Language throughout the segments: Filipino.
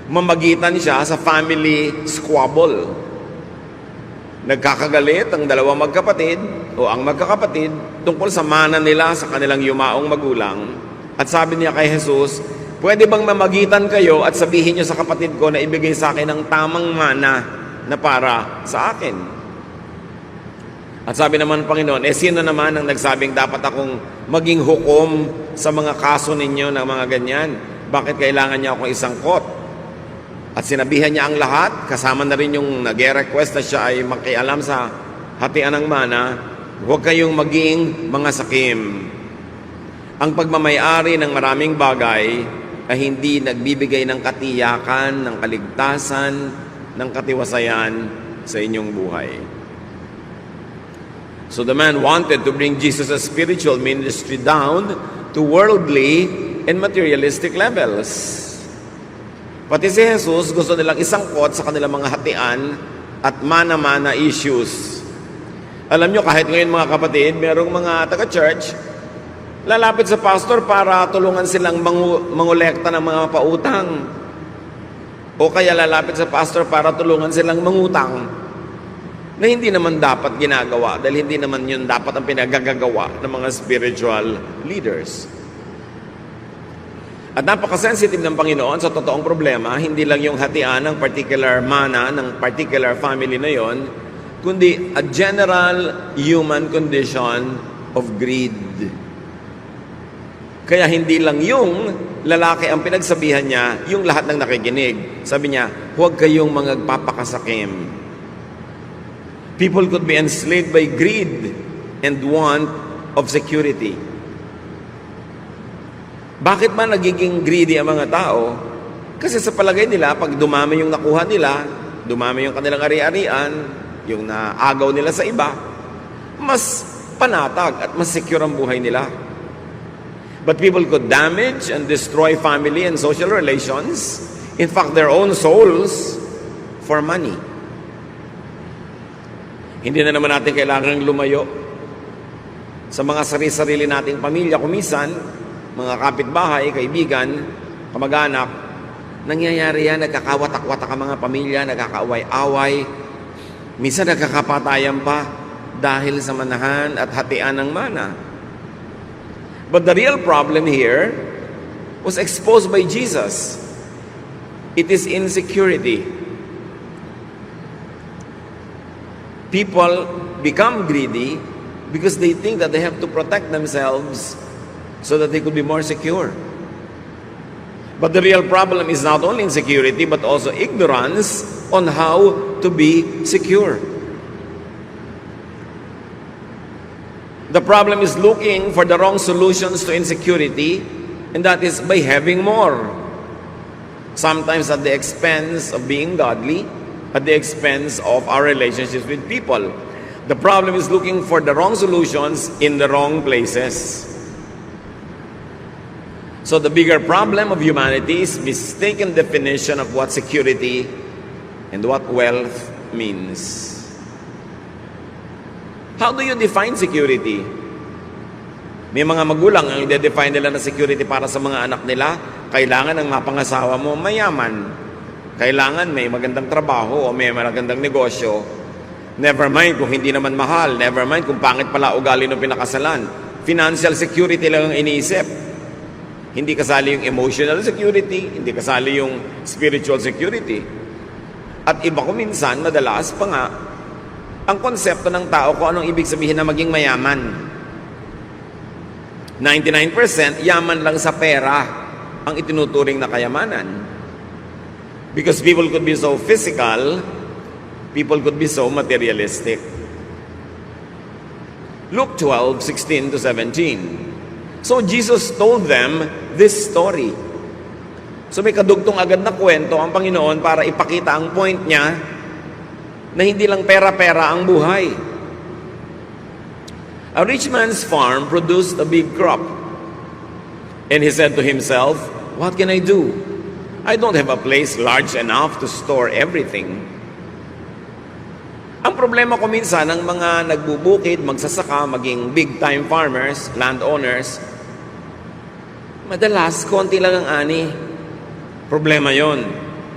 Mamagitan siya sa family squabble. Nagkakagalit ang dalawang magkapatid o ang magkakapatid tungkol sa mana nila sa kanilang yumaong magulang. At sabi niya kay Jesus, pwede bang mamagitan kayo at sabihin niyo sa kapatid ko na ibigay sa akin ang tamang mana na para sa akin? At sabi naman ng Panginoon, sino naman ang nagsabing dapat akong maging hukom sa mga kaso ninyo ng mga ganyan? Bakit kailangan niya akong isangkot? At sinabihan niya ang lahat, kasama na rin yung nag-request na siya ay makialam sa hatian ng mana, huwag kayong maging mga sakim. Ang pagmamayari ng maraming bagay ay hindi nagbibigay ng katiyakan, ng kaligtasan, ng katiwasayan sa inyong buhay. So the man wanted to bring Jesus' spiritual ministry down to worldly and materialistic levels. Pati si Jesus gusto nilang isangkot sa kanilang mga hatian at mana-mana issues. Alam nyo, kahit ngayon mga kapatid, merong mga taga-church, lalapit sa pastor para tulungan silang mangolekta ng mga pautang. O kaya lalapit sa pastor para tulungan silang mangutang na hindi naman dapat ginagawa dahil hindi naman yun dapat ang pinagagagawa ng mga spiritual leaders. At napaka-sensitive ng Panginoon sa totoong problema, hindi lang yung hatian ng particular mana, ng particular family na yon, kundi a general human condition of greed. Kaya hindi lang yung lalaki ang pinagsabihan niya, yung lahat ng nakikinig. Sabi niya, huwag kayong magpapakasakim. People could be enslaved by greed and want of security. Bakit ba nagiging greedy ang mga tao? Kasi sa palagay nila, pag dumami yung nakuha nila, dumami yung kanilang ari-arian, yung naagaw nila sa iba, mas panatag at mas secure ang buhay nila. But people could damage and destroy family and social relations, in fact, their own souls, for money. Hindi na naman natin kailangang lumayo sa mga sarili-sarili nating pamilya kumisan, mga kapitbahay, kaibigan, kamag-anak, nangyayari yan, nagkakawatak-watak ang mga pamilya, nagkakaaway-away, minsan nagkakapatayan pa dahil sa manahan at hatian ng mana. But the real problem here was exposed by Jesus. It is insecurity. People become greedy because they think that they have to protect themselves so that they could be more secure. But the real problem is not only insecurity, but also ignorance on how to be secure. The problem is looking for the wrong solutions to insecurity, and that is by having more. Sometimes at the expense of being godly, at the expense of our relationships with people. The problem is looking for the wrong solutions in the wrong places. So the bigger problem of humanity is mistaken definition of what security and what wealth means. How do you define security? May mga magulang ang i-define nila na security para sa mga anak nila, kailangan ang mapangasawa mo mayaman. Kailangan may magandang trabaho o may magandang negosyo. Never mind kung hindi naman mahal, never mind kung pangit pala ugali ng pinakasalan. Financial security lang ang iniisip. Hindi kasali yung emotional security, hindi kasali yung spiritual security. At iba ko minsan, madalas pa nga, ang konsepto ng tao kung anong ibig sabihin na maging mayaman. 99% yaman lang sa pera ang itinuturing na kayamanan. Because people could be so physical, people could be so materialistic. Luke 12:16-17. So Jesus told them this story. So may kadugtong agad na kwento ang Panginoon para ipakita ang point niya na hindi lang pera-pera ang buhay. A rich man's farm produced a big crop. And he said to himself, "What can I do? I don't have a place large enough to store everything." Ang problema ko minsan ng mga nagbubukid, magsasaka, maging big-time farmers, landowners, madalas, konti lang ang ani. Problema yon.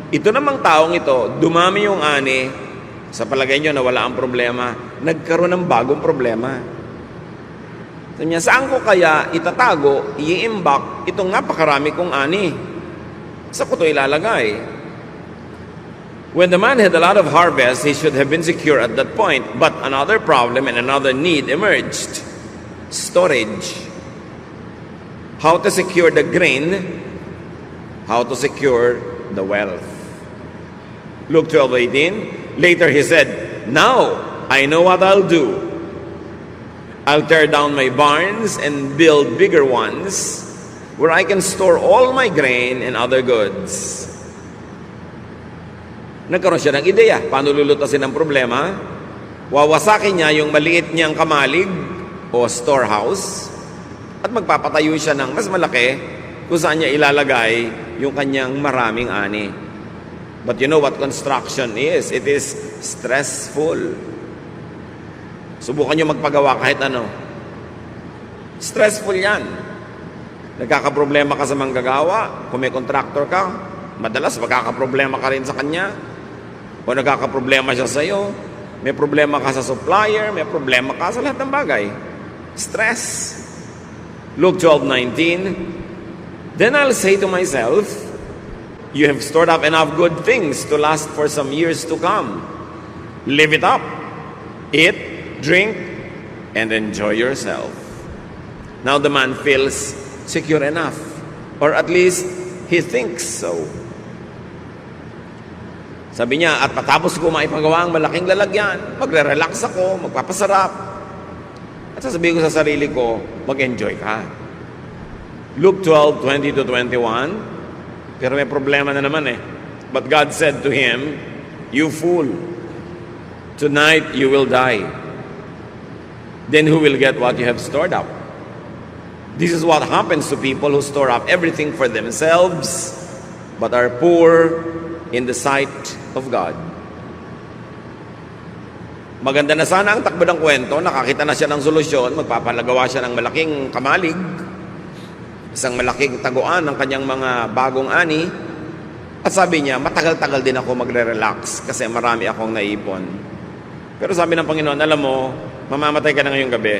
Ito namang taong ito, dumami yung ani, sa palagay nyo na wala ang problema, nagkaroon ng bagong problema. So niya, saan ko kaya itatago, i-imbak, itong napakarami kong ani? Sa ko ito ilalagay? When the man had a lot of harvest, he should have been secure at that point. But another problem and another need emerged. Storage. How to secure the grain, how to secure the wealth. Luke 12:18. Later he said, "Now I know what I'll do. I'll tear down my barns and build bigger ones where I can store all my grain and other goods." Nagkaroon siya ng ideya. Paano lulutasin ang problema? Wawasakin niya yung maliit niyang kamalig o storehouse at magpapatayo siya ng mas malaki kung saan niya ilalagay yung kanyang maraming ani. But you know what construction is? It is stressful. Subukan nyo magpagawa kahit ano. Stressful yan. Nagkakaproblema ka sa manggagawa, kung may contractor ka, madalas magkakaproblema ka rin sa kanya. O nagkakaproblema siya sa iyo, may problema ka sa supplier, may problema ka sa lahat ng bagay. Stress. Luke 12:19. Then I'll say to myself, you have stored up enough good things to last for some years to come. Live it up. Eat, drink, and enjoy yourself. Now the man feels secure enough, or at least he thinks so. Sabi niya, at patapos ko maipagawa ang malaking lalagyan, magre-relax ako, magpapasarap. At sasabihin ko sa sarili ko, mag-enjoy ka. Luke 12:20-21. Pero may problema na naman eh. But God said to him, "You fool, tonight you will die. Then who will get what you have stored up?" This is what happens to people who store up everything for themselves, but are poor in the sight of God. Maganda na sana ang takbo ng kwento, nakakita na siya ng solusyon, magpapalagawa siya ng malaking kamalig, isang malaking taguan ng kanyang mga bagong ani. At sabi niya, matagal-tagal din ako magre-relax kasi marami akong naipon. Pero sabi ng Panginoon, alam mo, mamamatay ka na ngayong gabi.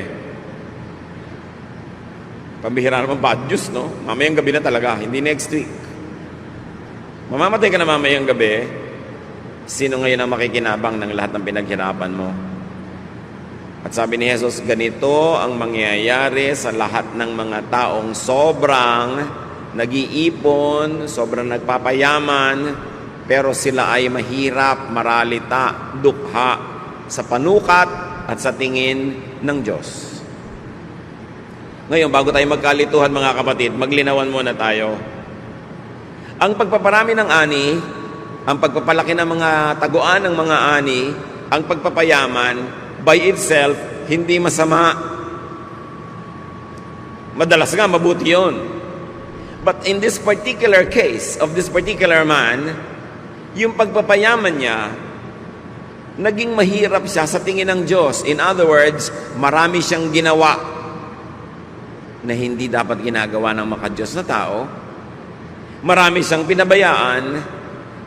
Pambihira naman bad news, no? Mamayang gabi na talaga, hindi next week. Mamamatay ka na mamayang gabi. Sino ngayon ang makikinabang ng lahat ng pinaghirapan mo? At sabi ni Jesus, ganito ang mangyayari sa lahat ng mga taong sobrang nag-iipon, sobrang nagpapayaman, pero sila ay mahirap, maralita, dukha sa panukat at sa tingin ng Diyos. Ngayon, bago tayo magkalituhan mga kapatid, maglinawan muna tayo. Ang pagpaparami ng ani, ang pagpapalaki ng mga taguan ng mga ani, ang pagpapayaman, by itself, hindi masama. Madalas nga, mabuti yun. But in this particular case of this particular man, yung pagpapayaman niya, naging mahirap siya sa tingin ng Diyos. In other words, marami siyang ginawa na hindi dapat ginagawa ng makadiyos na tao. Marami siyang pinabayaan,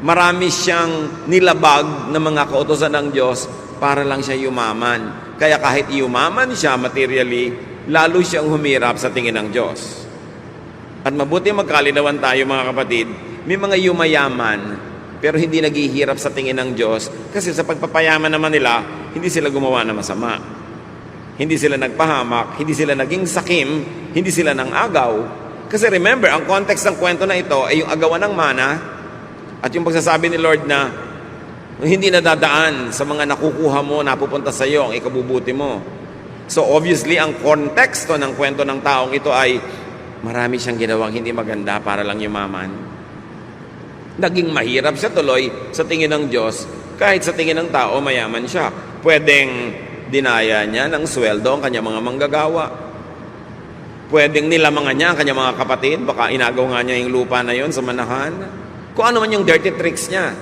marami siyang nilabag ng mga kautusan ng Diyos para lang siya yumaman. Kaya kahit yumaman siya materially, lalo siyang humirap sa tingin ng Diyos. At mabuti magkalinawan tayo mga kapatid, may mga yumayaman, pero hindi naghihirap sa tingin ng Diyos kasi sa pagpapayaman naman nila, hindi sila gumawa ng masama. Hindi sila nagpahamak, hindi sila naging sakim, hindi sila nang agaw. Kasi remember, ang context ng kwento na ito ay yung agawan ng mana at yung pagsasabi ni Lord na hindi nadadaan sa mga nakukuha mo, napupunta sa iyo, ang ikabubuti mo. So obviously, ang konteksto ng kwento ng taong ito ay marami siyang ginawang hindi maganda para lang yumaman. Naging mahirap siya tuloy sa tingin ng Diyos, kahit sa tingin ng tao, mayaman siya. Pwedeng dinaya niya ng sweldo ang kanyang mga manggagawa. Pwedeng nilamangan niya ang kanyang mga kapatid, baka inagaw nga niya yung lupa na yon sa manahan. Kung ano man yung dirty tricks niya.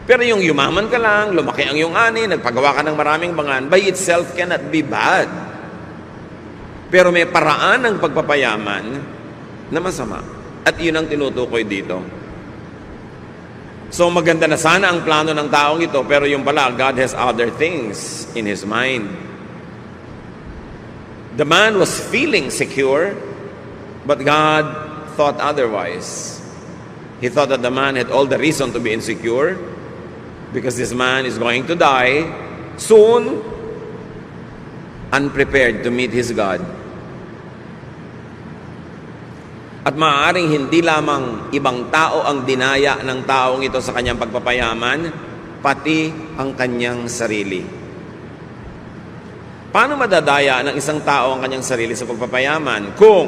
Pero yung yumaman ka lang, lumaki ang iyong ani, nagpagawa ka ng maraming bangan, by itself cannot be bad. Pero may paraan ng pagpapayaman na masama. At yun ang tinutukoy dito. So maganda na sana ang plano ng taong ito, pero yung pala, God has other things in his mind. The man was feeling secure, but God thought otherwise. He thought that the man had all the reason to be insecure because this man is going to die soon, unprepared to meet his God. At maaaring hindi lamang ibang tao ang dinaya ng taong ito sa kanyang pagpapayaman, pati ang kanyang sarili. Paano madadaya ng isang tao ang kanyang sarili sa pagpapayaman? Kung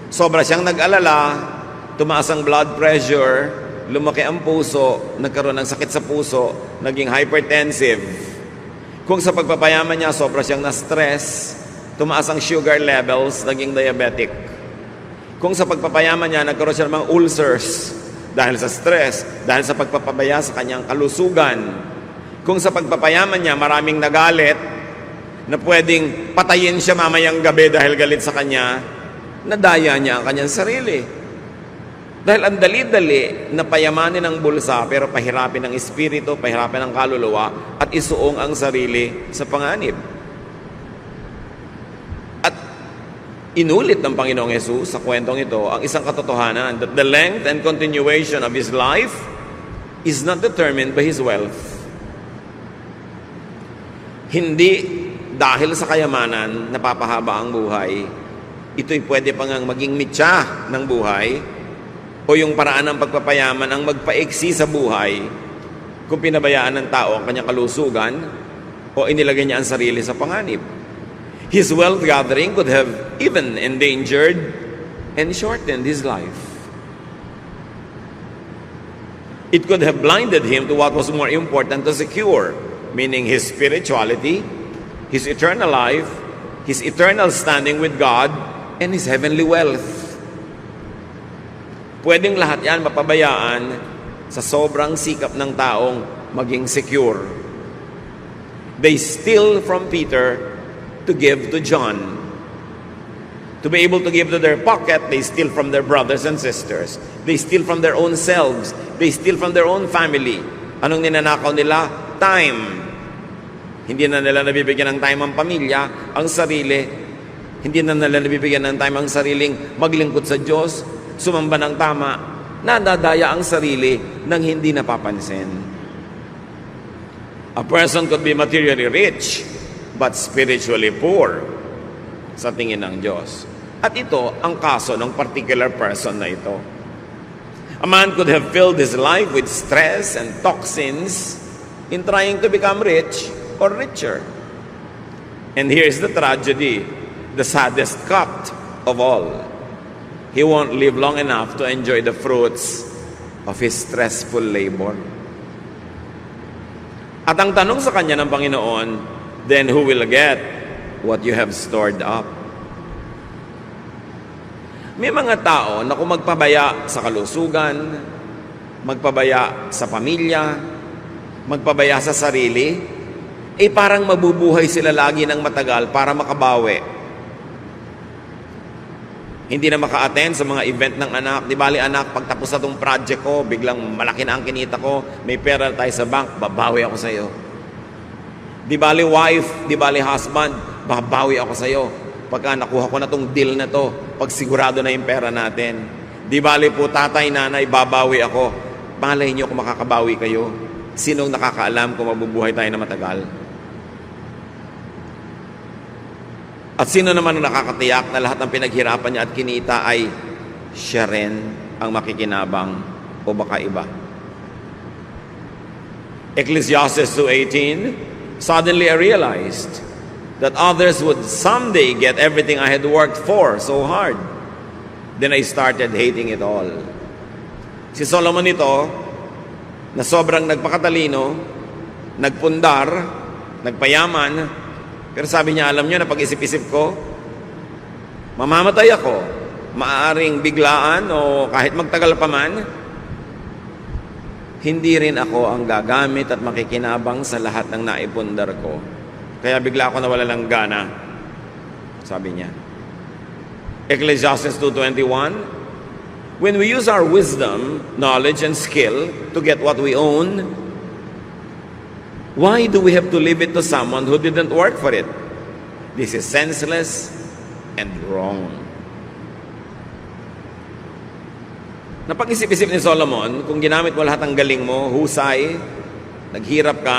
sobra siyang nag-alala, tumaas ang blood pressure, lumaki ang puso, nagkaroon ng sakit sa puso, naging hypertensive. Kung sa pagpapayaman niya, sobra siyang na-stress, tumaas ang sugar levels, naging diabetic. Kung sa pagpapayaman niya, nagkaroon siya ng mga ulcers dahil sa stress, dahil sa pagpapabaya sa kanyang kalusugan. Kung sa pagpapayaman niya, maraming nagalit na pwedeng patayin siya mamayang gabi dahil galit sa kanya, nadaya niya ang kanyang sarili. Dahil ang dali-dali na payamanin ang bulsa pero pahirapin ang espiritu, pahirapin ang kaluluwa at isuong ang sarili sa panganib. At inulit ng Panginoong Hesus sa kwentong ito ang isang katotohanan that the length and continuation of his life is not determined by his wealth. Hindi dahil sa kayamanan napapahaba ang buhay, ito'y pwede pa ngang maging mitya ng buhay o yung paraan ng pagpapayaman ang magpaiksi sa buhay kung pinabayaan ng tao ang kanyang kalusugan o inilagay niya ang sarili sa panganib. His wealth gathering could have even endangered and shortened his life. It could have blinded him to what was more important to secure, meaning his spirituality, his eternal life, his eternal standing with God, and his heavenly wealth. Pwedeng lahat yan mapabayaan sa sobrang sikap ng taong maging secure. They steal from Peter to give to John. To be able to give to their pocket, they steal from their brothers and sisters. They steal from their own selves. They steal from their own family. Anong ninanakaw nila? Time. Hindi na nila nabibigyan ng time ang pamilya, ang sarili. Hindi na nila nabibigyan ng time ang sariling maglingkod sa Diyos, sumamba ng tama. Nadadaya ang sarili nang hindi napapansin. A person could be materially rich, but spiritually poor sa tingin ng Diyos. At ito ang kaso ng particular person na ito. A man could have filled his life with stress and toxins in trying to become rich or richer. And here's the tragedy, the saddest cut of all. He won't live long enough to enjoy the fruits of his stressful labor. At ang tanong sa kanya ng Panginoon, then who will get what you have stored up? May mga tao na kung magpabaya sa kalusugan, magpabaya sa pamilya, magpabaya sa sarili, parang mabubuhay sila lagi ng matagal para makabawi. Hindi na maka-attend sa mga event ng anak. Di bali anak, pag tapos na itong project ko, biglang malaki na ang kinita ko, may pera tayo sa bank, babawi ako sa iyo. Di bali wife, di bali husband, babawi ako sa iyo. Pagka nakuha ko na itong deal na to, pag sigurado na yung pera natin. Di bali po tatay, nanay, babawi ako. Malay niyo kung makakabawi kayo. Sinong nakakaalam kung mabubuhay tayo na matagal? At sino naman ang nakakatiyak na lahat ng pinaghirapan niya at kinita ay siya rin ang makikinabang o baka iba? Ecclesiastes 2:18, suddenly I realized that others would someday get everything I had worked for so hard. Then I started hating it all. Si Solomon ito, na sobrang nagpakatalino, nagpundar, nagpayaman, pero sabi niya, alam niyo na pag-isip-isip ko, mamamatay ako, maaaring biglaan o kahit magtagal pa man, hindi rin ako ang gagamit at makikinabang sa lahat ng naipundar ko. Kaya bigla ako nawala ng gana, sabi niya. Ecclesiastes 2:21, when we use our wisdom, knowledge, and skill to get what we own, why do we have to leave it to someone who didn't work for it? This is senseless and wrong. Napag-isip-isip ni Solomon, kung ginamit mo lahat ng galing mo, husay, naghirap ka,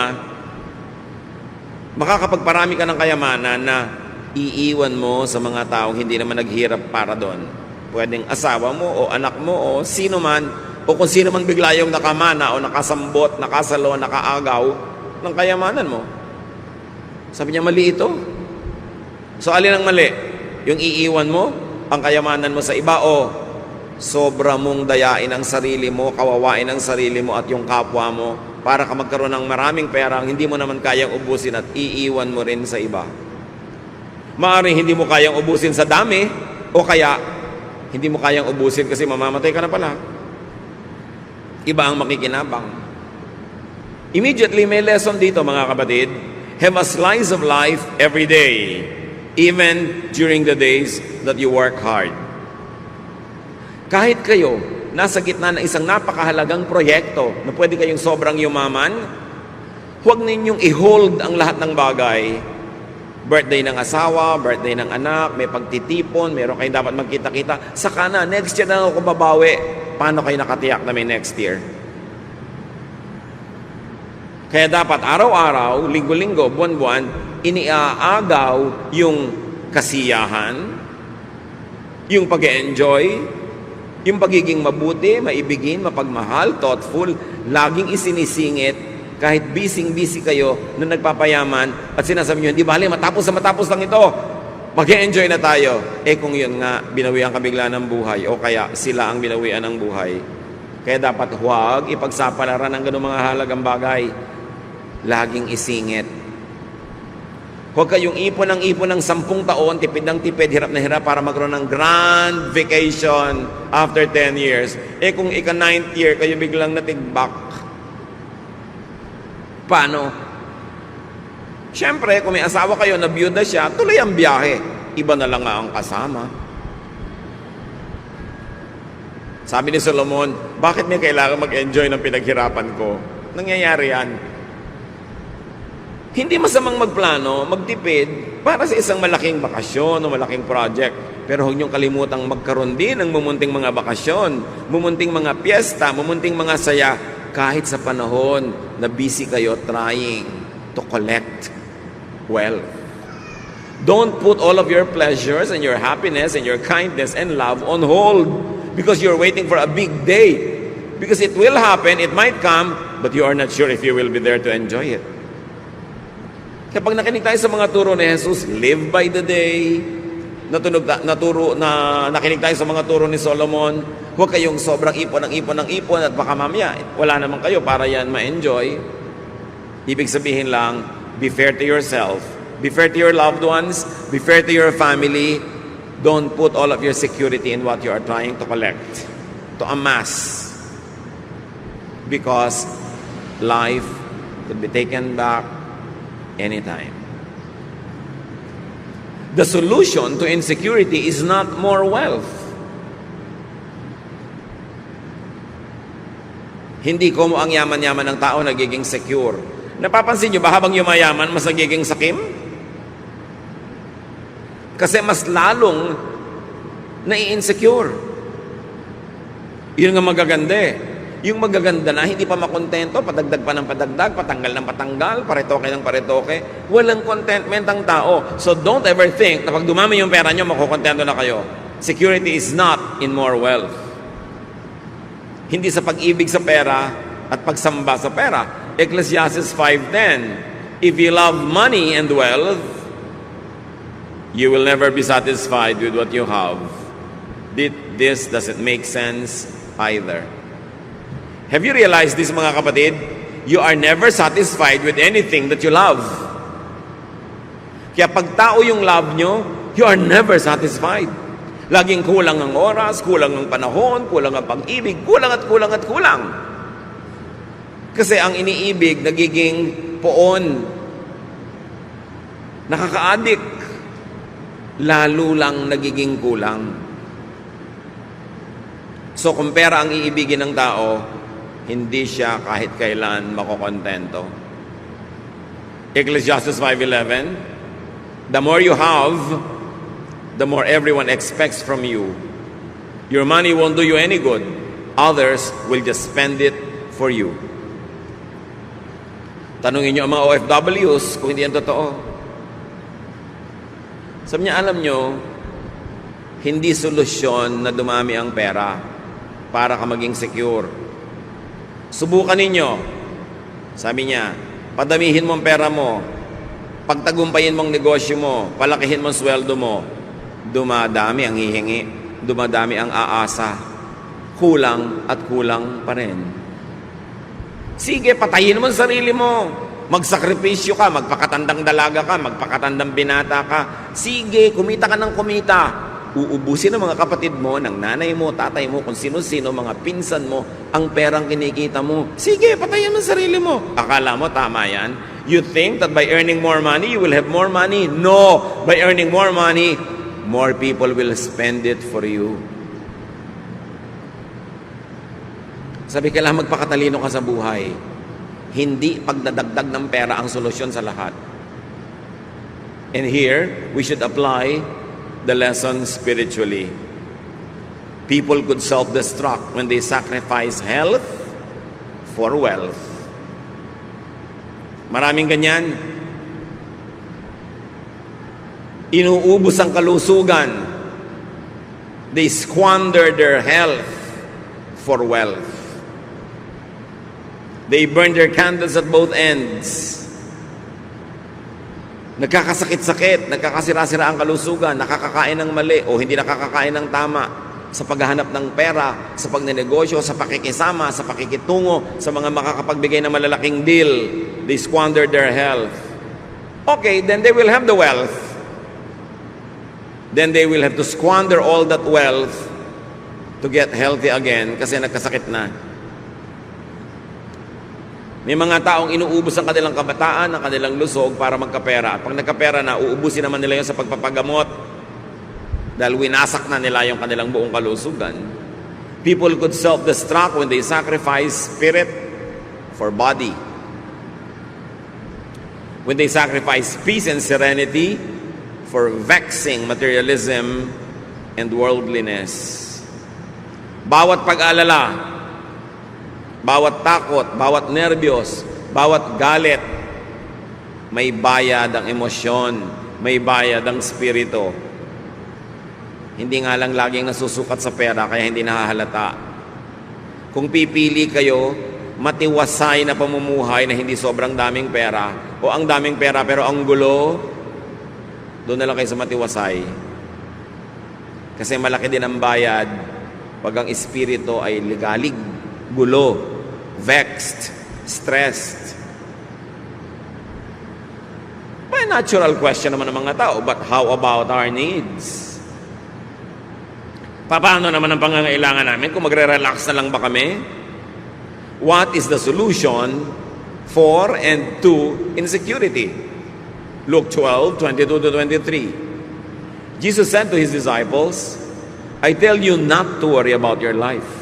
makakapagparami ka ng kayamanan na iiwan mo sa mga taong hindi naman naghirap para doon. Pwedeng asawa mo o anak mo o sino man, o kung sino man bigla yung nakamana o nakasambot, nakasalo, nakaagaw ng kayamanan mo. Sabi niya, mali ito. So, alin ang mali? Yung iiwan mo ang kayamanan mo sa iba o sobra mong dayain ang sarili mo, kawawain ang sarili mo at yung kapwa mo para ka magkaroon ng maraming pera ang hindi mo naman kayang ubusin at iiwan mo rin sa iba. Maaaring hindi mo kayang ubusin sa dami o kaya hindi mo kayang ubusin kasi mamamatay ka na pala. Iba ang makikinabang. Immediately may lesson dito mga kapatid. Have a slice of life every day, even during the days that you work hard. Kahit kayo, nasa gitna ng isang napakahalagang proyekto na pwede kayong sobrang yumaman, huwag ninyong i-hold ang lahat ng bagay. Birthday ng asawa, birthday ng anak, may pagtitipon, meron kayong dapat magkita-kita. Saka na, next year na ako babawi. Paano kayo nakatiyak na may next year? Kaya dapat araw-araw, linggo-linggo, buwan-buwan, iniaagaw yung kasiyahan, yung pag-enjoy, yung pagiging mabuti, maibigin, mapagmahal, thoughtful, laging isinisingit, kahit busy-busy kayo na nagpapayaman at sinasabi nyo, hindi bali, matapos lang ito, mag-enjoy na tayo. Eh kung yun nga, binawian ka bigla ng buhay o kaya sila ang binawian ng buhay. Kaya dapat huwag ipagsapalaran ng ganung mga halagang bagay. Laging isingit. Huwag kayong ipon ng 10 taon, tipid ng tipid, hirap na hirap para magkaroon ng grand vacation after 10 years. Eh kung ika-9th year, kayo biglang natigbak. Paano? Siyempre, kung may asawa kayo na byuda siya, tuloy ang biyahe. Iba na lang nga ang kasama. Sabi ni Solomon, bakit may kailangan mag-enjoy ng pinaghirapan ko? Nangyayari yan. Hindi masamang magplano, magtipid para sa isang malaking bakasyon o malaking project. Pero huwag niyong kalimutang magkaroon din ng mumunting mga bakasyon, mumunting mga piyesta, mumunting mga saya, kahit sa panahon na busy kayo trying to collect wealth. Don't put all of your pleasures and your happiness and your kindness and love on hold because you're waiting for a big day. Because it will happen, it might come, but you are not sure if you will be there to enjoy it. Kapag nakinig tayo sa mga turo ni Jesus, live by the day, nakinig tayo sa mga turo ni Solomon, huwag kayong sobrang ipon at baka mamaya, wala naman kayo para yan ma-enjoy. Ibig sabihin lang, be fair to yourself, be fair to your loved ones, be fair to your family. Don't put all of your security in what you are trying to collect, to amass. Because life could be taken back anytime. The solution to insecurity is not more wealth. Hindi ko mo ang yaman-yaman ng tao nagiging secure. Napapansin nyo ba habang yumayaman, mas nagiging sakim? Kasi mas lalong nai-insecure. Yun nga magaganda eh. Yung magaganda na, hindi pa makontento, padagdag pa ng padagdag, patanggal ng patanggal, paretoke ng paretoke. Walang contentment ang tao. So don't ever think na pag dumami yung pera nyo, makukontento na kayo. Security is not in more wealth. Hindi sa pag-ibig sa pera at pagsamba sa pera. Ecclesiastes 5:10, if you love money and wealth, you will never be satisfied with what you have. This doesn't make sense either. Have you realized this, mga kapatid? You are never satisfied with anything that you love. Kaya pag tao yung love nyo, you are never satisfied. Laging kulang ang oras, kulang ang panahon, kulang ang pag-ibig, kulang at kulang at kulang. Kasi ang iniibig, nagiging poon. Nakaka-addict. Lalo lang nagiging kulang. So kung pera ang iibigin ng tao, hindi siya kahit kailan makokontento. Ecclesiastes 5:11, the more you have, the more everyone expects from you. Your money won't do you any good. Others will just spend it for you. Tanungin niyo ang mga OFWs kung hindi yan totoo. Sabi niya, alam niyo, hindi solusyon na dumami ang pera para ka maging secure. Subukan ninyo. Sabi niya, padamihin mo ang pera mo, pagtagumpayin mong negosyo mo, palakihin mo ang sweldo mo, dumadami ang hihingi, dumadami ang aasa, kulang at kulang pa rin. Sige, patayin mo ang sarili mo. Magsakripisyo ka, magpakatandang dalaga ka, magpakatandang binata ka. Sige, kumita ka ng kumita. Uubusin ng mga kapatid mo, ng nanay mo, tatay mo, kung sino-sino, mga pinsan mo, ang perang kinikita mo. Sige, patayin mo ang sarili mo. Akala mo, tama yan? You think that by earning more money, you will have more money? No! By earning more money, more people will spend it for you. Sabi, kailangan magpakatalino ka sa buhay. Hindi pagdadagdag ng pera ang solusyon sa lahat. And here, we should apply the lesson spiritually. People could self-destruct when they sacrifice health for wealth. Maraming ganyan. Inuubos ang kalusugan. They squander their health for wealth. They burn their candles at both ends. Nagkakasakit-sakit, nagkakasira-sira ang kalusugan, nakakakain ng mali o hindi nakakakain ng tama sa paghahanap ng pera, sa pagnenegosyo, sa pakikisama, sa pakikitungo, sa mga makakapagbigay ng malalaking deal. They squander their health. Okay, then they will have the wealth. Then they will have to squander all that wealth to get healthy again kasi nagkasakit na. May mga taong inuubos ang kanilang kabataan, ang kanilang lusog para magkapera. At pag nagkapera na, uubusin naman nila yun sa pagpapagamot dahil winasak na nila yung kanilang buong kalusugan. People could self-destruct when they sacrifice spirit for body. When they sacrifice peace and serenity for vexing materialism and worldliness. Bawat pag-alala, bawat takot, bawat nerbiyos, bawat galit, may bayad ang emosyon, may bayad ang spirito. Hindi nga lang laging nasusukat sa pera, kaya hindi nahahalata. Kung pipili kayo, matiwasay na pamumuhay na hindi sobrang daming pera, o ang daming pera pero ang gulo, doon na lang kayo sa matiwasay. Kasi malaki din ang bayad pag ang espiritu ay ligalig, gulo, vexed, stressed. May natural question naman ng mga tao, but how about our needs? Paano naman ang pangangailangan namin kung magre-relax na lang ba kami? What is the solution for and to insecurity? Luke 12:22-23. Jesus said to His disciples, I tell you not to worry about your life.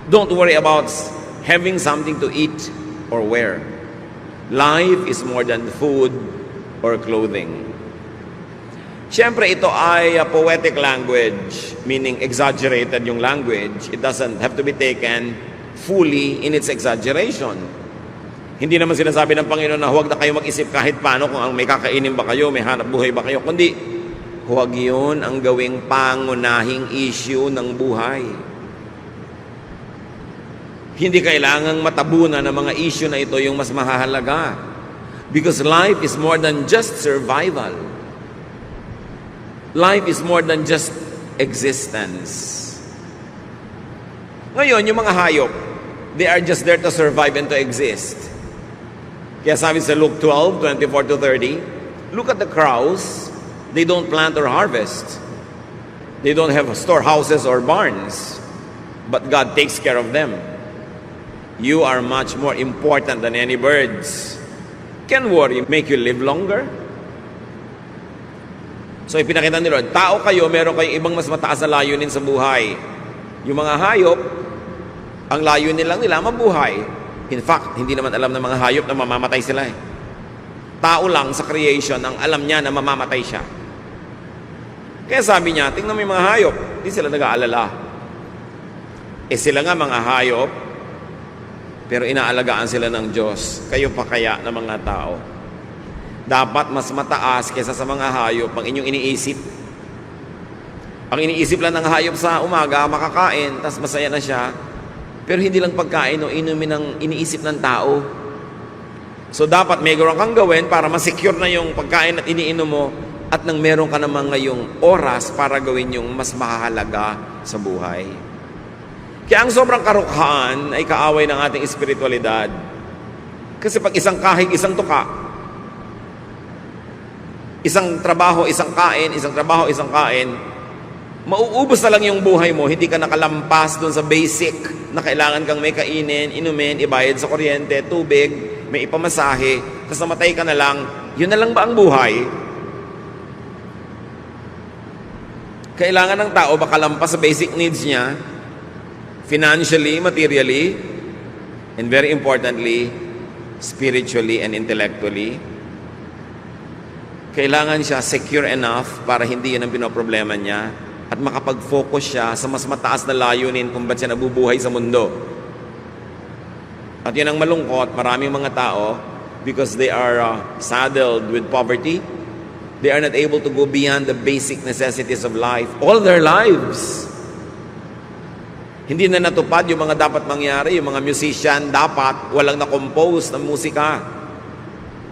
Don't worry about having something to eat or wear. Life is more than food or clothing. Siyempre, ito ay poetic language, meaning exaggerated yung language. It doesn't have to be taken fully in its exaggeration. Hindi naman sinasabi ng Panginoon na huwag na kayo mag-isip kahit paano kung may kakainin ba kayo, may hanap buhay ba kayo, kundi huwag yun ang gawing pangunahing issue ng buhay. Hindi kailangang matabunan ng mga issue na ito yung mas mahahalaga. Because life is more than just survival. Life is more than just existence. Ngayon, yung mga hayop, they are just there to survive and to exist. Kaya sabi sa Luke 12:24-30, look at the crows. They don't plant or harvest. They don't have storehouses or barns. But God takes care of them. You are much more important than any birds. Can worry make you live longer? So ipinakita ni Lord, tao kayo, meron kayong ibang mas mataas na layunin sa buhay. Yung mga hayop, ang layo nila mabuhay. In fact, hindi naman alam ng mga hayop na mamamatay sila eh. Tao lang sa creation ang alam niya na mamamatay siya. Kaya sabi niya, tingnan mo yung mga hayop, hindi sila nag-aalala. Sila nga mga hayop, pero inaalagaan sila ng Diyos. Kayo pa kaya na mga tao? Dapat mas mataas kaysa sa mga hayop ang inyong iniisip. Ang iniisip lang ng hayop sa umaga, makakain, tas masaya na siya. Pero hindi lang pagkain o inumin ang iniisip ng tao. So dapat meron kang gawin para masecure na yung pagkain at iniinom mo at nang meron ka naman ngayong oras para gawin yung mas mahalaga sa buhay. Kaya ang sobrang karukhaan ay kaaway ng ating espiritualidad. Kasi pag isang kahig, isang tuka, isang trabaho, isang kain, isang trabaho, isang kain, mauubos na lang yung buhay mo, hindi ka nakalampas doon sa basic na kailangan kang may kainin, inumin, ibayad sa kuryente, tubig, may ipamasahe, tapos namatay ka na lang, yun na lang ba ang buhay? Kailangan ng tao makalampas sa basic needs niya, financially, materially, and very importantly, spiritually and intellectually. Kailangan siya secure enough para hindi yun ang pinoproblema niya at makapag-focus siya sa mas mataas na layunin kung ba't siya nabubuhay sa mundo. At yun ang malungkot, maraming mga tao, because they are saddled with poverty, they are not able to go beyond the basic necessities of life all their lives. Hindi na natupad yung mga dapat mangyari. Yung mga musician dapat walang na-compose ng musika.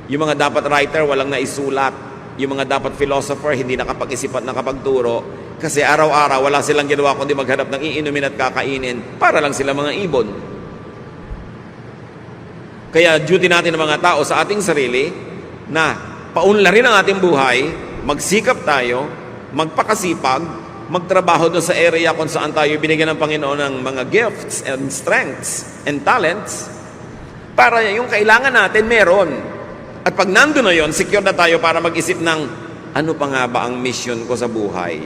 Yung mga dapat writer walang naisulat. Yung mga dapat philosopher hindi nakapag-isip at nakapagturo. Kasi araw-araw wala silang ginawa kundi maghanap ng iinumin at kakainin para lang sila mga ibon. Kaya duty natin ng mga tao sa ating sarili na paunlarin ang ating buhay, magsikap tayo, magpakasipag, magtrabaho doon sa area kung saan tayo binigyan ng Panginoon ng mga gifts and strengths and talents para yung kailangan natin meron. At pag nandun na yun, secure na tayo para mag-isip ng ano pa nga ba ang mission ko sa buhay?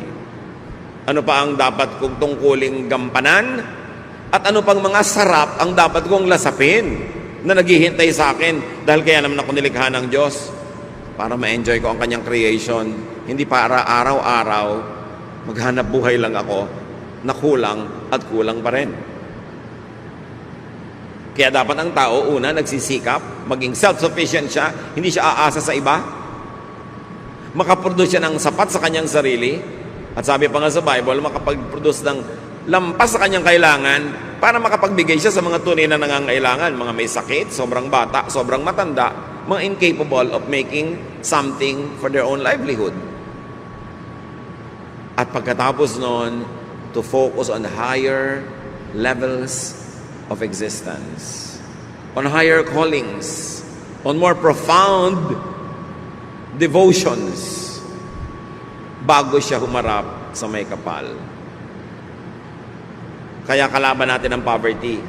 Ano pa ang dapat kong tungkuling gampanan? At ano pang mga sarap ang dapat kong lasapin na naghihintay sa akin dahil kaya naman ako nilikha ng Diyos para ma-enjoy ko ang kanyang creation. Hindi para araw-araw maghanap buhay lang ako na kulang at kulang pa rin. Kaya dapat ang tao, una, nagsisikap, maging self-sufficient siya, hindi siya aasa sa iba, makaproduce siya ng sapat sa kanyang sarili, at sabi pa nga sa Bible, makapag-produce ng lampas sa kanyang kailangan para makapagbigay siya sa mga tunay na nangangailangan, mga may sakit, sobrang bata, sobrang matanda, mga incapable of making something for their own livelihood. At pagkatapos noon, to focus on higher levels of existence, on higher callings, on more profound devotions, bago siya humarap sa may kapal. Kaya kalaban natin ang poverty.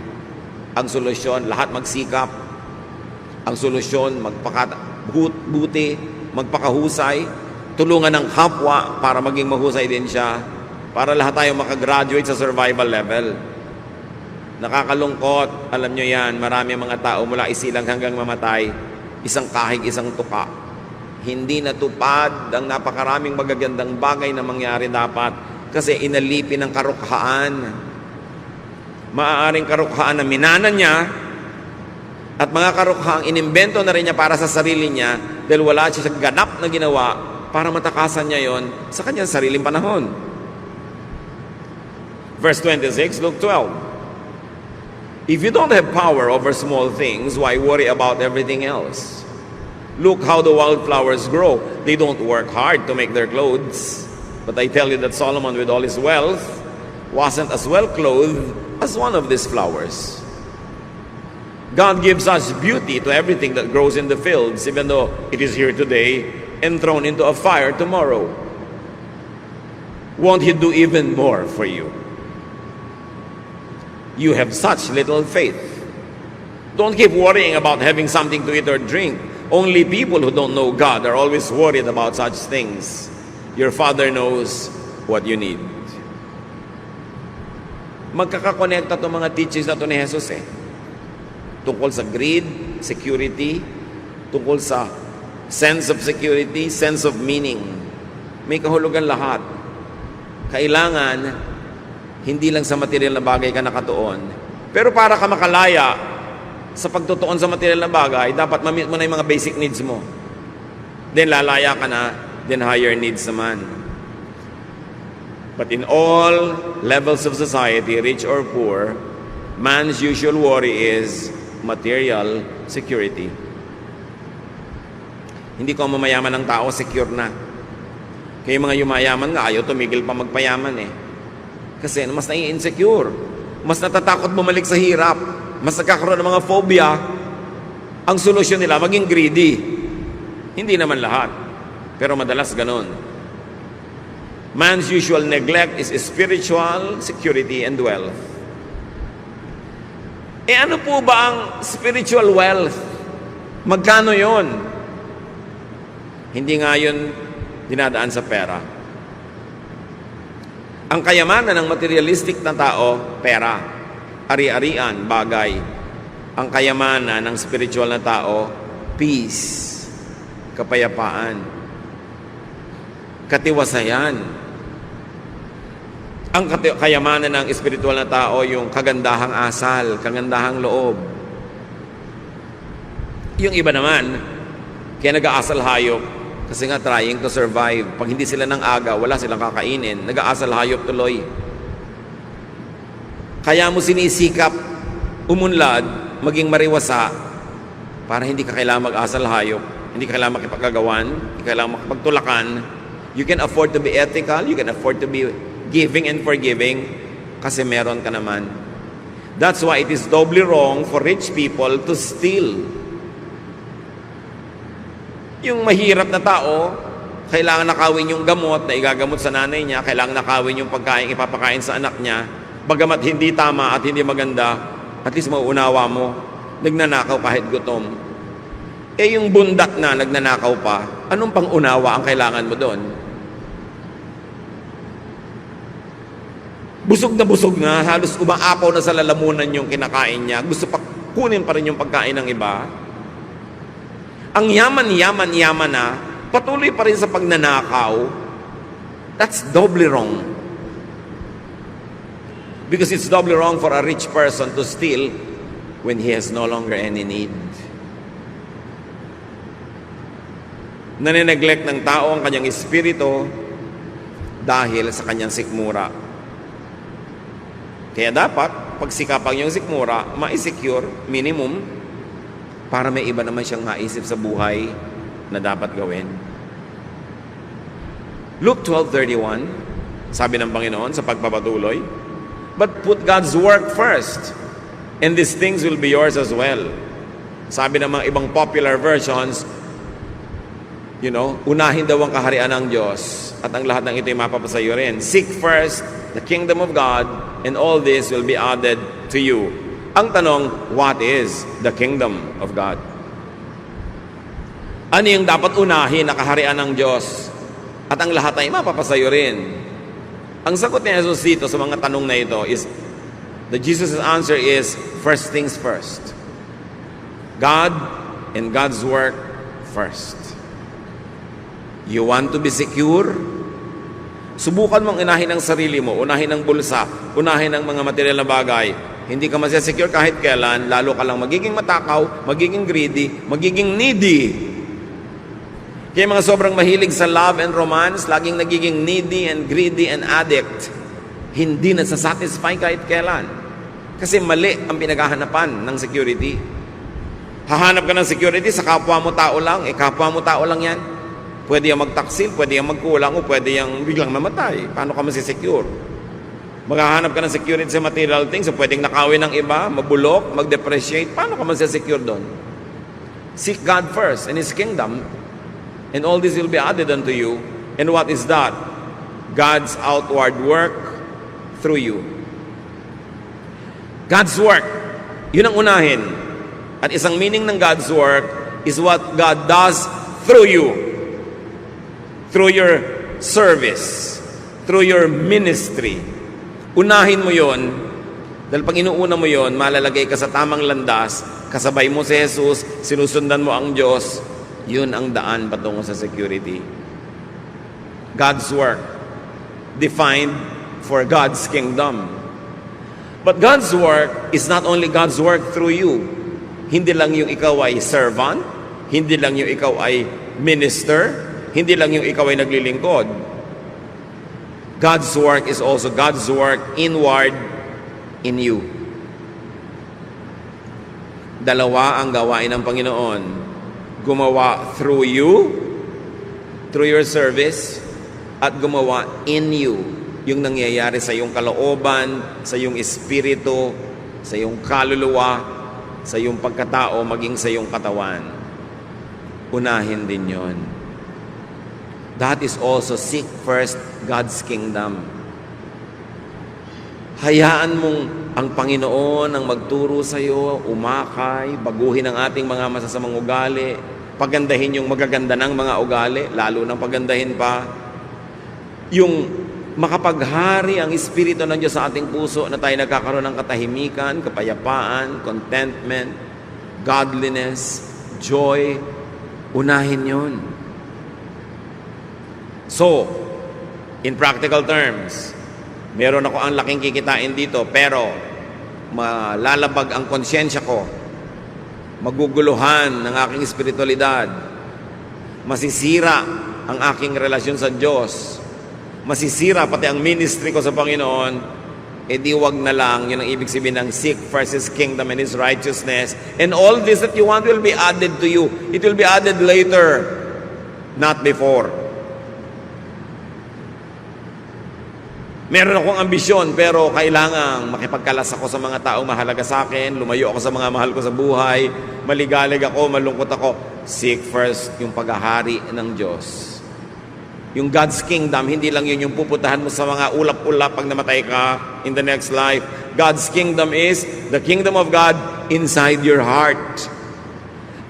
Ang solusyon, lahat magsikap. Ang solusyon, magpakabuti, magpakahusay, tulungan ng kapwa para maging mahusay din siya, para lahat tayo makagraduate sa survival level. Nakakalungkot, alam nyo yan, marami mga tao mula isilang hanggang mamatay, isang kahig, isang tuka. Hindi natupad ang napakaraming magagandang bagay na mangyari dapat kasi inalipin ng karukhaan. Maaaring karukhaan na minanan niya at mga karukhaang inimbento na rin niya para sa sarili niya dahil wala siya ganap na ginawa para matakasan niya yon sa kanyang sariling panahon. Verse 26, Luke 12. If you don't have power over small things, why worry about everything else? Look how the wildflowers grow. They don't work hard to make their clothes. But I tell you that Solomon with all his wealth wasn't as well clothed as one of these flowers. God gives us beauty to everything that grows in the fields, even though it is here today and thrown into a fire tomorrow. Won't He do even more for you? You have such little faith. Don't keep worrying about having something to eat or drink. Only people who don't know God are always worried about such things. Your Father knows what you need. Magkakakonekta itong mga teachings na ito ni Jesus eh. Tungkol sa greed, security, tungkol sa sense of security, sense of meaning. May kahulugan lahat. Kailangan, hindi lang sa material na bagay ka nakatuon. Pero para ka makalaya sa pagtutuon sa material na bagay, dapat ma-meet mo na yung mga basic needs mo. Then lalaya ka na, then higher needs naman. But in all levels of society, rich or poor, man's usual worry is material security. Hindi ko mamayaman ng tao, secure na. Kaya yung mga yumayaman nga, ayaw tumigil pa magpayaman eh. Kasi mas nai-insecure. Mas natatakot bumalik sa hirap. Mas nagkakaroon ng mga phobia. Ang solusyon nila, maging greedy. Hindi naman lahat. Pero madalas ganun. Man's usual neglect is spiritual security and wealth. Eh ano po ba ang spiritual wealth? Magkano yon? Hindi nga yun dinadaan sa pera. Ang kayamanan ng materialistic na tao, pera. Ari-arian, bagay. Ang kayamanan ng spiritual na tao, peace. Kapayapaan. Katiwasayan. Ang kayamanan ng spiritual na tao, yung kagandahang asal, kagandahang loob. Yung iba naman, kaya nag-aasal hayop, kasi nga trying to survive. Pag hindi sila ng aga, wala silang kakainin. Nag-aasal hayop tuloy. Kaya mo sinisikap umunlad, maging mariwasa, para hindi ka kailangan mag-asal hayop, hindi ka kailangan makipagkagawan, hindi ka kailangan makipagtulakan. You can afford to be ethical, you can afford to be giving and forgiving, kasi meron ka naman. That's why it is doubly wrong for rich people to steal. Yung mahirap na tao, kailangan nakawin yung gamot na igagamot sa nanay niya, kailangan nakawin yung pagkain ipapakain sa anak niya, bagamat hindi tama at hindi maganda, at least mauunawa mo, nagnanakaw kahit gutom. Eh yung bundak na nagnanakaw pa, anong pang-unawa ang kailangan mo doon? Busog na, halos umaapaw na sa lalamunan yung kinakain niya, gusto pa kunin pa rin yung pagkain ng iba. Ang yaman na, patuloy pa rin sa pagnanakaw, that's doubly wrong. Because it's doubly wrong for a rich person to steal when he has no longer any need. Nanineglect ng tao ang kanyang espiritu dahil sa kanyang sikmura. Kaya dapat, pagsikapang yung sikmura, ma-secure, minimum, para may iba naman siyang maisip sa buhay na dapat gawin. Luke 12:31, sabi ng Panginoon sa pagpapatuloy, but put God's work first, and these things will be yours as well. Sabi ng mga ibang popular versions, unahin daw ang kaharian ng Diyos at ang lahat ng ito'y mapapasayo rin. Seek first the kingdom of God, and all this will be added to you. Ang tanong, what is the kingdom of God? Ano yung dapat unahin na kaharian ng Diyos at ang lahat ay mapapasayo rin? Ang sagot ni Jesus dito sa mga tanong na ito is, Jesus' answer is, first things first. God and God's work first. You want to be secure? Subukan mong unahin ang sarili mo, unahin ang bulsa, unahin ang mga material na bagay. Hindi ka masasecure kahit kailan, lalo ka lang magiging matakaw, magiging greedy, magiging needy. Kaya mga sobrang mahilig sa love and romance, laging nagiging needy and greedy and addict. Hindi nasasatisfy kahit kailan. Kasi mali ang pinaghahanapan ng security. Hahanap ka ng security sa kapwa mo tao lang, kapwa mo tao lang yan. Pwede yung magtaksil, pwede yung magkulang, o pwede yung biglang mamatay. Paano ka masisecure? Maghahanap ka ng security sa material things, so pwedeng nakawin ng iba, mabulok, mag-depreciate. Paano ka masisecure doon? Seek God first and His kingdom, and all this will be added unto you. And what is that? God's outward work through you. God's work, yun ang unahin. At isang meaning ng God's work is what God does through you. Through your service, through your ministry. Unahin mo yon Dahil pag inuuna mo yon, malalagay ka sa tamang landas, kasabay mo si Jesus, sinusundan mo ang Diyos, yun ang daan patungo sa security. God's work, defined for God's kingdom. But God's work is not only God's work through you. Hindi lang yung ikaw ay servant, hindi lang yung ikaw ay minister, hindi lang yung ikaw ay naglilingkod. God's work is also God's work inward in you. Dalawa ang gawain ng Panginoon. Gumawa through you, through your service, at gumawa in you. Yung nangyayari sa iyong kalooban, sa iyong espiritu, sa iyong kaluluwa, sa iyong pagkatao, maging sa iyong katawan. Unahin din yon. That is also seek first God's kingdom. Hayaan mong ang Panginoon ang magturo sa iyo, umakay, baguhin ang ating mga masasamang ugali, pagandahin yung magaganda ng mga ugali, lalo nang pagandahin pa yung makapaghari ang Espiritu ng Diyos sa ating puso na tayo nagkakaroon ng katahimikan, kapayapaan, contentment, godliness, joy. Unahin yon. So, in practical terms, meron ako ang laking kikitain dito, pero malalabag ang konsyensya ko, maguguluhan ng aking espiritualidad, masisira ang aking relasyon sa Diyos, masisira pati ang ministry ko sa Panginoon, di wag na lang. Yun ang ibig sabihin ng seek first His kingdom and His righteousness, and all this that you want will be added to you. It will be added later, not before. Meron akong ambisyon, pero kailangang makipagkalas ako sa mga taong mahalaga sa akin, lumayo ako sa mga mahal ko sa buhay, maligalig ako, malungkot ako. Seek first yung paghahari ng Diyos. Yung God's kingdom, hindi lang yun yung pupuntahan mo sa mga ulap-ulap pag namatay ka in the next life. God's kingdom is the kingdom of God inside your heart.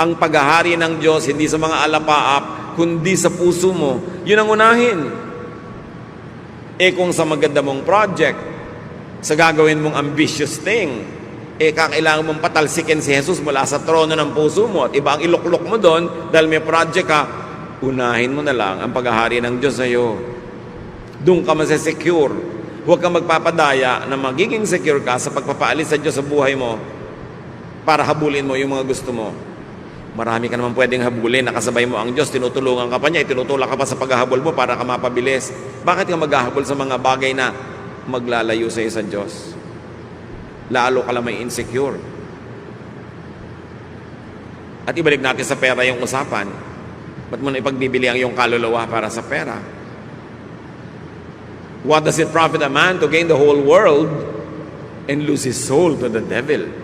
Ang paghahari ng Diyos, hindi sa mga alapaap, kundi sa puso mo. Yun ang unahin. Kung sa maganda mong project, sa gagawin mong ambitious thing, kakailangan mong patalsikin si Jesus mula sa trono ng puso mo at iba ang iluklok mo doon dahil may project ka, unahin mo na lang ang paghahari ng Diyos sa iyo. Doon ka masesecure. Huwag kang magpapadaya na magiging secure ka sa pagpapaalis sa Diyos sa buhay mo para habulin mo yung mga gusto mo. Marami ka naman pwedeng habulin, nakasabay mo ang Diyos, tinutulungan ka pa niya, tinutulak ka pa sa paghahabol mo para ka mapabilis. Bakit ka maghahabol sa mga bagay na maglalayo sa iyo sa Diyos? Lalo ka lang may insecure. At ibalik natin sa pera yung usapan. Ba't mo na ipagbibili ang iyong kaluluwa para sa pera? What does it profit a man to gain the whole world and lose his soul to the devil?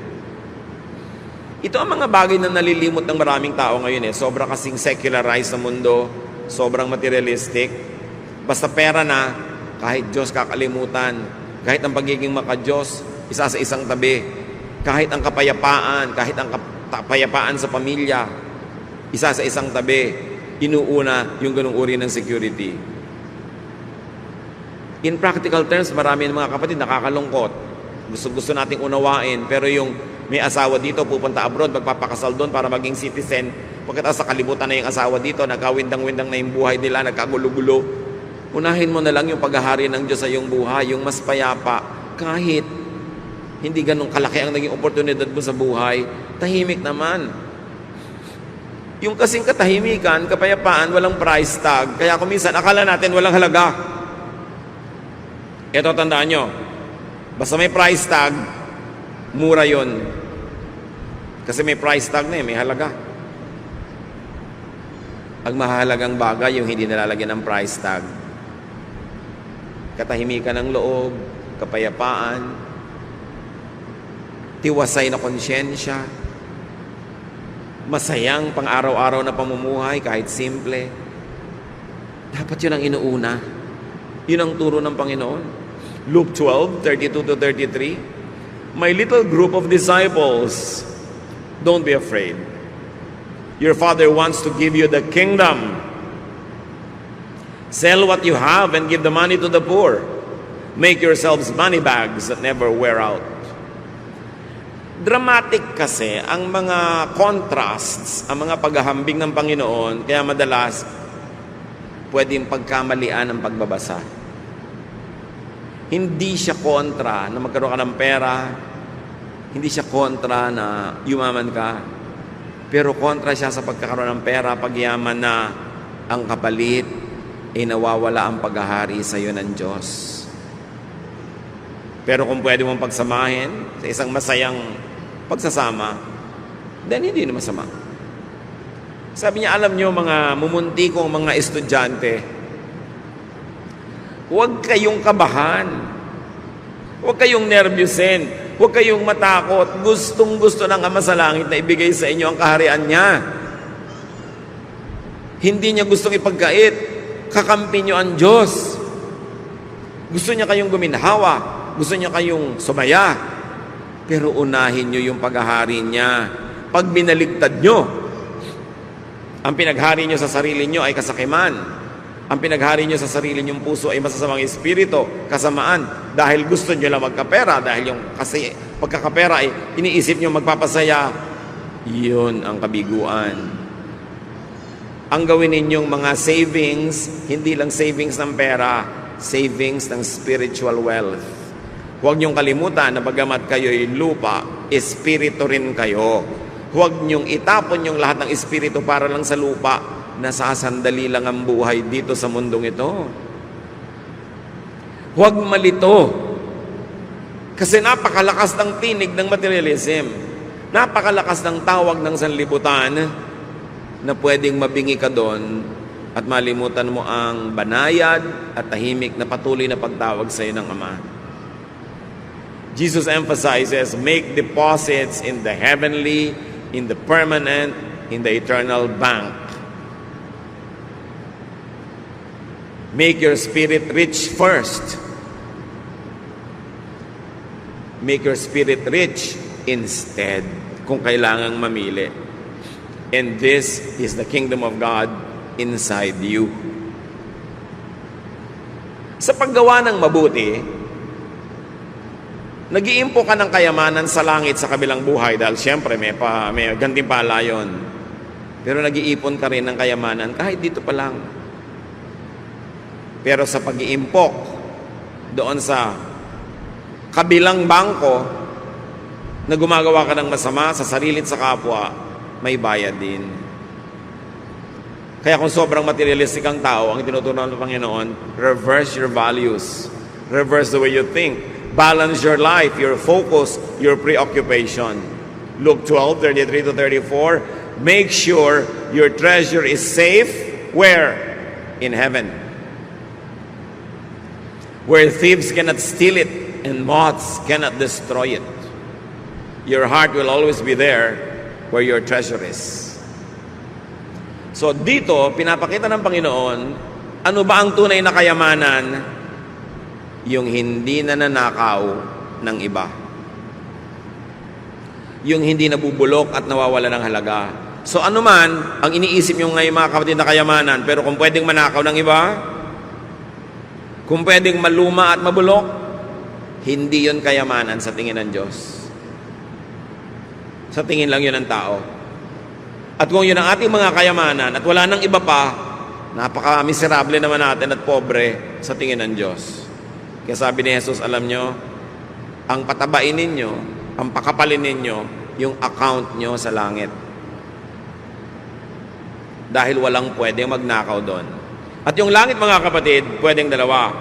Ito ang mga bagay na nalilimot ng maraming tao ngayon. Sobra kasing secularized sa mundo, sobrang materialistic. Basta pera na, kahit Diyos kakalimutan, kahit ang pagiging maka-Diyos, isa sa isang tabi, kahit ang kapayapaan, kahit ang kapayapaan sa pamilya, isa sa isang tabi, inuuna yung ganung uri ng security. In practical terms, marami ng mga kapatid nakakalungkot. Gusto nating unawain, pero yung may asawa dito, pupunta abroad, magpapakasal doon para maging citizen. Pagkatapos sa kalibutan na yung asawa dito, nagkawindang-windang na yung buhay nila, nagkagulo-gulo. Unahin mo na lang yung paghahari ng Diyos sa iyong buhay, yung mas payapa. Kahit hindi ganun kalaki ang naging oportunidad mo sa buhay, tahimik naman. Yung kasing katahimikan, kapayapaan, walang price tag. Kaya kung minsan, akala natin walang halaga. Ito, tandaan nyo. Basta may price tag, mura yon. Kasi may price tag na may halaga. Ang mahalagang bagay, yung hindi nalalagyan ng price tag. Katahimikan ng loob, kapayapaan, tiwasay na konsyensya, masayang pang-araw-araw na pamumuhay kahit simple. Dapat yun ang inuuna. Yun ang turo ng Panginoon. Luke 12:32-33. My little group of disciples, don't be afraid. Your Father wants to give you the kingdom. Sell what you have and give the money to the poor. Make yourselves money bags that never wear out, Dramatic kasi ang mga contrasts, ang mga paghahambing ng Panginoon, kaya madalas pwedeng pagkamalian ang pagbabasa. Hindi siya kontra na magkaroon ka ng pera, hindi siya kontra na yumaman ka, pero kontra siya sa pagkakaroon ng pera, pagyaman na ang kapalit ay nawawala ang paghahari sa iyo ng Diyos. Pero kung pwede mong pagsamahin sa isang masayang pagsasama, then hindi na masama. Sabi niya, alam niyo mga mumunti kong mga estudyante, huwag kayong kabahan, huwag kayong nervyusin, huwag kayong matakot. Gustong-gusto ng Ama sa Langit na ibigay sa inyo ang kaharian niya. Hindi niya gustong ipagkait, kakampi niyo ang Diyos. Gusto niya kayong guminhawa, gusto niya kayong sumaya, pero unahin niyo yung paghahari niya. Pag binaligtad niyo, ang pinaghari niyo sa sarili niyo ay kasakiman. Ang pinaghari niyo sa sarili niyong puso ay masasamang espiritu, kasamaan, dahil gusto niyo lang magkapera, dahil yung kasi pagkakapera ay iniisip niyo magpapasaya. Yun ang kabiguan. Ang gawin ninyong mga savings, hindi lang savings ng pera, savings ng spiritual wealth. Huwag niyong kalimutan na bagamat kayo'y lupa, espiritu rin kayo. Huwag niyong itapon yung lahat ng espiritu para lang sa lupa. Nasasandali lang ang buhay dito sa mundong ito. Huwag malito. Kasi napakalakas ng tinig ng materialism. Napakalakas ng tawag ng sanlibutan na pwedeng mabingi ka doon at malimutan mo ang banayad at tahimik na patuloy na pagtawag sa iyo ng Ama. Jesus emphasizes, make deposits in the heavenly, in the permanent, in the eternal bank. Make your spirit rich first. Make your spirit rich instead, kung kailangang mamili. And this is the kingdom of God inside you. Sa paggawa ng mabuti, nag-iimpo ka ng kayamanan sa langit sa kabilang buhay dahil siyempre may gantimpala yun. Pero nag-iipon ka rin ng kayamanan kahit dito pa lang. Pero sa pag-iimpok doon sa kabilang bangko na gumagawa ka ng masama sa sarili at sa kapwa, may bayad din. Kaya kung sobrang materialistic ang tao, ang tinuturuan ng Panginoon, reverse your values. Reverse the way you think. Balance your life, your focus, your preoccupation. Luke 12:33 to 34. Make sure your treasure is safe. Where? In heaven. Where thieves cannot steal it and moths cannot destroy it. Your heart will always be there where your treasure is. So dito, pinapakita ng Panginoon, ano ba ang tunay na kayamanan? Yung hindi nananakaw ng iba. Yung hindi nabubulok at nawawala ng halaga. So ano man ang iniisip nyo ngayon mga kapatid na kayamanan, pero kung pwedeng manakaw ng iba, kung pwedeng maluma at mabulok, hindi yun kayamanan sa tingin ng Diyos. Sa tingin lang yun ng tao. At kung yun ang ating mga kayamanan at wala nang iba pa, napaka-miserable naman natin at pobre sa tingin ng Diyos. Kaya sabi ni Jesus, alam nyo, ang patabain ninyo, ang pakapalin ninyo, yung account nyo sa langit. Dahil walang pwedeng magnakaw doon. At yung langit, mga kapatid, pwedeng dalawa.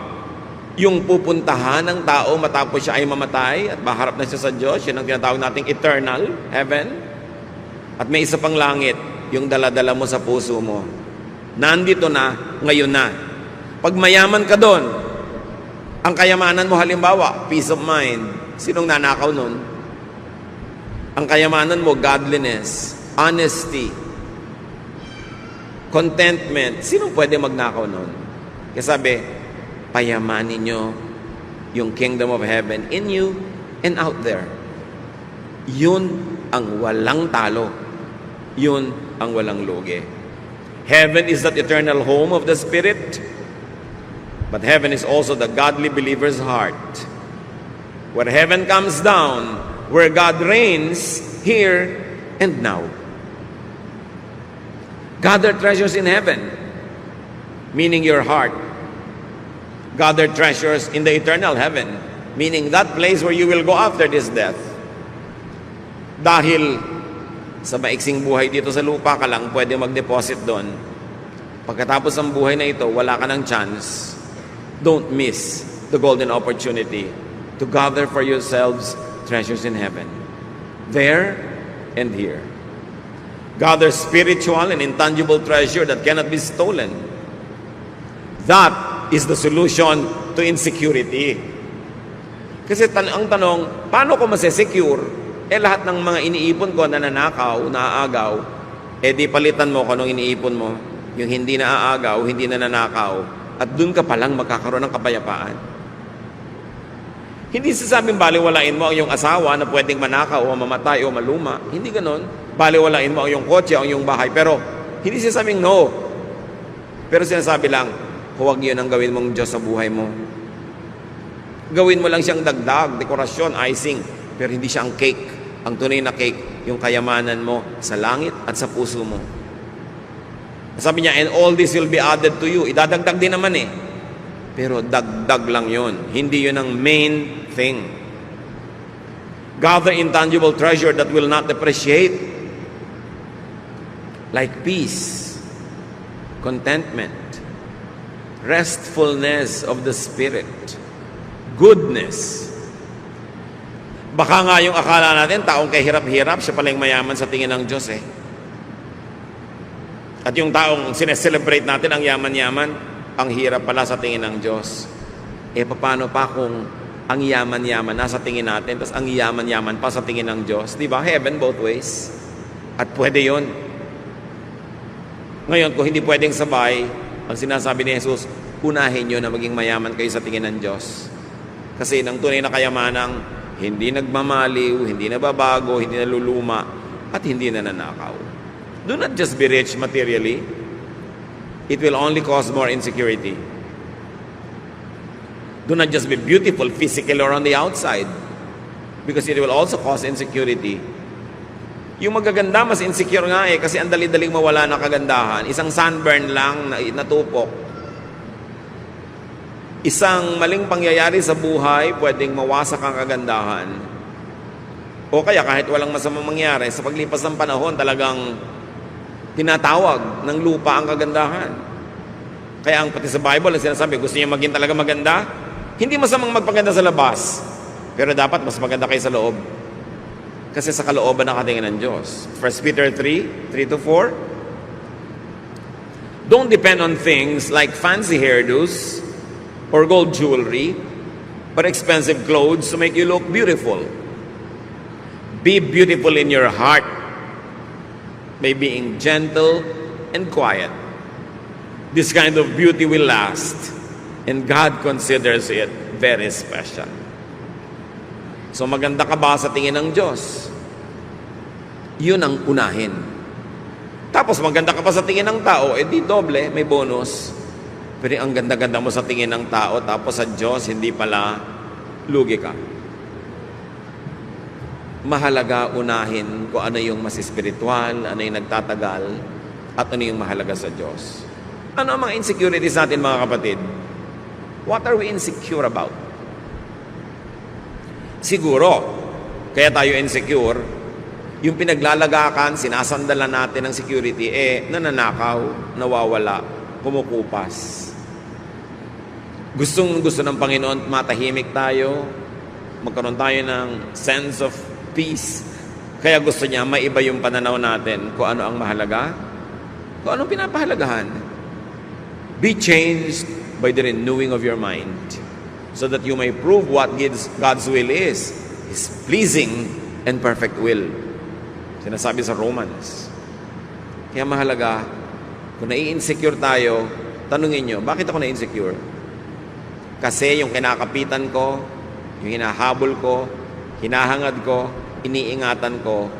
Yung pupuntahan ng tao matapos siya ay mamatay at maharap na siya sa Diyos, yun ang tinatawag nating eternal heaven. At may isa pang langit, yung daladala mo sa puso mo. Nandito na, ngayon na. Pag mayaman ka doon, ang kayamanan mo halimbawa, peace of mind. Sinong nanakaw nun? Ang kayamanan mo, godliness, honesty, contentment. Sinong pwede magnakaw nun? Kaya sabi, payamanin nyo yung kingdom of heaven in you and out there. Yun ang walang talo. Yun ang walang lugi. Heaven is that eternal home of the Spirit. But heaven is also the godly believer's heart. Where heaven comes down, where God reigns here and now. Gather treasures in heaven, meaning your heart. Gather treasures in the eternal heaven, meaning that place where you will go after this death. Dahil sa maiksing buhay dito sa lupa ka lang pwede mag-deposit doon. Pagkatapos ng buhay na ito, wala ka ng chance. Don't miss the golden opportunity to gather for yourselves treasures in heaven, there and here. Gather spiritual and intangible treasure that cannot be stolen. That is the solution to insecurity. Kasi ang tanong, paano ko masesecure? Lahat ng mga iniipon ko na nanakaw, naaagaw, di palitan mo kung anong iniipon mo. Yung hindi naaagaw, hindi na nanakaw. At dun ka palang magkakaroon ng kapayapaan. Hindi sasabing baliwalain mo ang iyong asawa na pwedeng manakaw o mamatay o maluma. Hindi ganon. Baliwalain mo ang iyong kotse, ang iyong bahay. Pero hindi sasabing no. Pero sinasabi lang, huwag yun ang gawin mong Diyos sa buhay mo. Gawin mo lang siyang dagdag, dekorasyon, icing. Pero hindi siya ang cake. Ang tunay na cake, yung kayamanan mo sa langit at sa puso mo. Sabi niya, and all this will be added to you. Idadagdag din naman eh. Pero dagdag lang yun. Hindi yun ang main thing. Gather intangible treasure that will not depreciate. Like peace, contentment, restfulness of the spirit, goodness. Baka nga yung akala natin, taong kahirap-hirap, siya pala yung mayaman sa tingin ng Diyos eh. At yung taong sineselebrate natin, ang yaman-yaman, ang hirap pala sa tingin ng Diyos. Paano pa kung ang yaman-yaman nasa tingin natin, tapos ang yaman-yaman pa sa tingin ng Diyos? Diba? Heaven both ways. At pwede yun. Ngayon, kung hindi pwedeng sabay, ang sinasabi ni Jesus, unahin nyo na maging mayaman kayo sa tingin ng Diyos. Kasi ng tunay na kayamanang hindi nagmamaliw, hindi nababago, hindi naluluma, at hindi nananakaw. Do not just be rich materially. It will only cause more insecurity. Do not just be beautiful physically or on the outside, because it will also cause insecurity. Yung magaganda, mas insecure nga kasi ang dali-daling mawala ng kagandahan. Isang sunburn lang na natupok. Isang maling pangyayari sa buhay, pwedeng mawasak ang kagandahan. O kaya kahit walang masamang mangyari, sa paglipas ng panahon, talagang tinatawag ng lupa ang kagandahan. Kaya ang pati sa Bible, ang sinasabi, gusto niya maging talaga maganda? Hindi masamang magpaganda sa labas, pero dapat mas maganda kayo sa loob. Kasi sa kalooban nakatingin ng Diyos. 1 Peter 3:3-4. Don't depend on things like fancy hairdos, or gold jewelry, but expensive clothes to make you look beautiful. Be beautiful in your heart by being gentle and quiet. This kind of beauty will last, and God considers it very special. So maganda ka ba sa tingin ng Diyos? Yun ang unahin. Tapos maganda ka pa sa tingin ng tao, di doble, may bonus. Pero ang ganda-ganda mo sa tingin ng tao, tapos sa Diyos, hindi pala, lugi ka. Mahalaga unahin kung ano yung mas espiritual, ano yung nagtatagal, at ano yung mahalaga sa Diyos. Ano ang mga insecurities natin, mga kapatid? What are we insecure about? Siguro, kaya tayo insecure, yung pinaglalagakan, sinasandalan natin ng security, nananakaw, nawawala, kumukupas. Gusto ng Panginoon, matahimik tayo, magkaroon tayo ng sense of peace. Kaya gusto niya, maiba yung pananaw natin kung ano ang mahalaga, kung anong pinapahalagahan. Be changed by the renewing of your mind, so that you may prove what God's will is, His pleasing and perfect will. Sinasabi sa Romans. Kaya mahalaga, kung nai-insecure tayo, tanungin nyo, bakit ako na-insecure? Kasi yung kinakapitan ko, yung hinahabol ko, hinahangad ko, iniingatan ko,